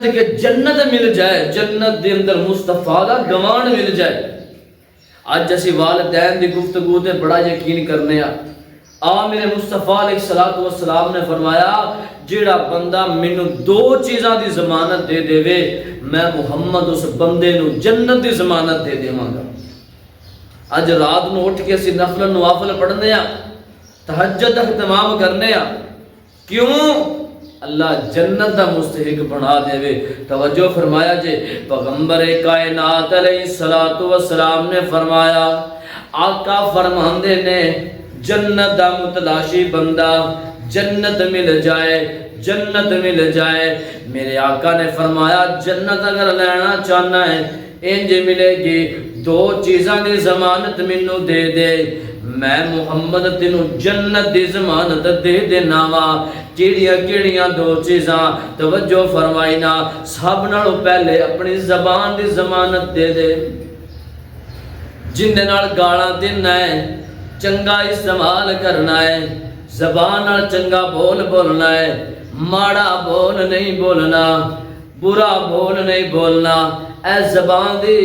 کہ جنت مل جائے، جنت دے اندر مصطفیٰ دا گوان مل جائے۔ آج اسی والدین دی گفتگو تے بڑا یقین کرنے میرے مصطفیٰ علیہ السلام نے فرمایا جیڑا بندہ مینوں دو چیزاں دی ضمانت دے دے وے میں محمد اس بندے نو جنت دی ضمانت دے دیواں گا۔ اج رات نو اٹھ کے اسی نفل نوافل پڑھنے تہجد اہتمام کرنے کیوں؟ اللہ جنت دا مستحق بنا دے وے۔ توجہ فرمایا جے پیغمبر کائنات علیہ السلام نے فرمایا، آقا فرماندے نے جنت دا متلاشی بندہ جنت مل جائے، جنت مل جائے۔ میرے آقا نے فرمایا جنت اگر لینا چاہنا ہے انج ملے گی، دو چیزاں دی ضمانت مینوں دے دے، میں محمد تینوں جنت دی ضمانت دے دینا وا۔ کیڑیاں کیڑیاں دو چیزاں؟ توجہ فرمائی نا، سب نالوں پہلے اپنی زبان دی ضمانت دے دے، جن دے نال گالاں دینا ہے، چنگا استعمال کرنا ہے، زبان نال چنگا بول بولنا ہے، ماڑا بول نہیں بولنا، برا بول نہیں بولنا۔ اے زبان دی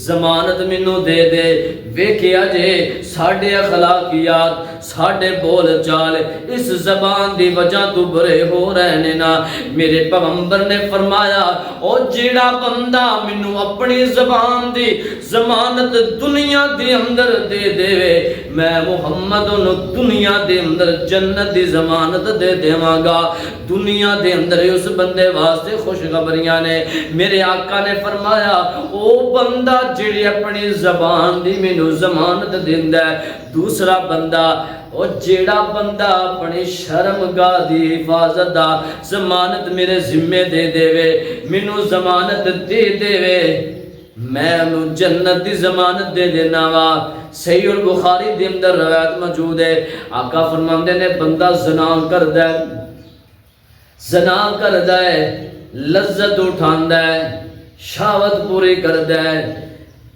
ضمانت مینوں دے دے۔ ویکھیا جے ساڈے اخلاقیات ساڈے بول چال اس زبان دی وجہ تو برے ہو رہے نے نا۔ میرے پیغمبر نے فرمایا او جیڑا بندہ مینوں اپنی زبان دی ضمانت دنیا دے اندر دے دے میں محمد نو دنیا دے اندر جنت دی ضمانت دے دیواں گا۔ دنیا دے اندر اس بندے واسطے خوشخبریاں نے۔ میرے آقا نے فرمایا او بندہ جڑی اپنی زبان دی مینوں ضمانت دیندا ہے۔ دوسرا بندہ او جیڑا بندہ اپنی شرمگاہ دی حفاظت دا ضمانت میرے ذمے دے دے وے، مینوں ضمانت دے دے وے، میں انہوں جنت دی ضمانت دے دینا وا۔ صحیح البخاری دے اندر روایت موجود ہے، آقا فرماندے نے بندہ زنا کردا ہے، زنا کردا ہے، لذت اٹھاندا ہے، شہوت پوری کردا ہے۔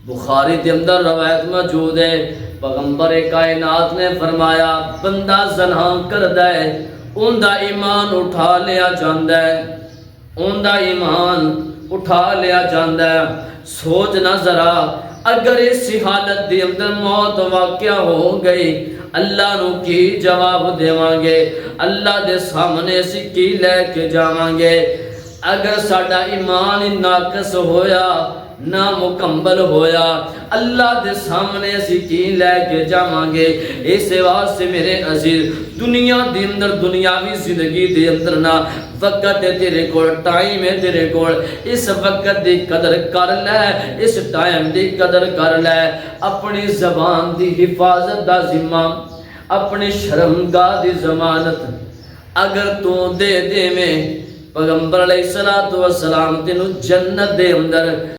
بخاری دے اندر روایت موجود ہے، پیغمبر کائنات نے فرمایا بندہ زنا کردا ہے اون دا ایمان اٹھا لیا جاندا ہے، اون دا ایمان اٹھا لیا جاندا ہے۔ سوچنا ذرا اگر اس حالت دی اندر موت واقع ہو گئی اللہ نو کی جواب دیواں گے؟ اللہ دے سامنے اسی کی لے کے جاواں گے؟ اگر ساڈا ایمان ناقص ہویا نہ مکمل ہویا اللہ دے سامنے اسی کی لے کے جاواں گے؟ اس واسطے میرے عزیز دنیا دے اندر دنیاوی زندگی دے اندر نہ وقت ہے تیرے کول، ٹائم ہے تیرے کول، اس وقت دی قدر کر لے، اس ٹائم دی قدر کر لے۔ اپنی زبان دی حفاظت دا ذمہ، اپنی شرمگاہ دی ضمانت اگر تو دے دے میں پیغمبر علیہ السلام تینوں جنت دے اندر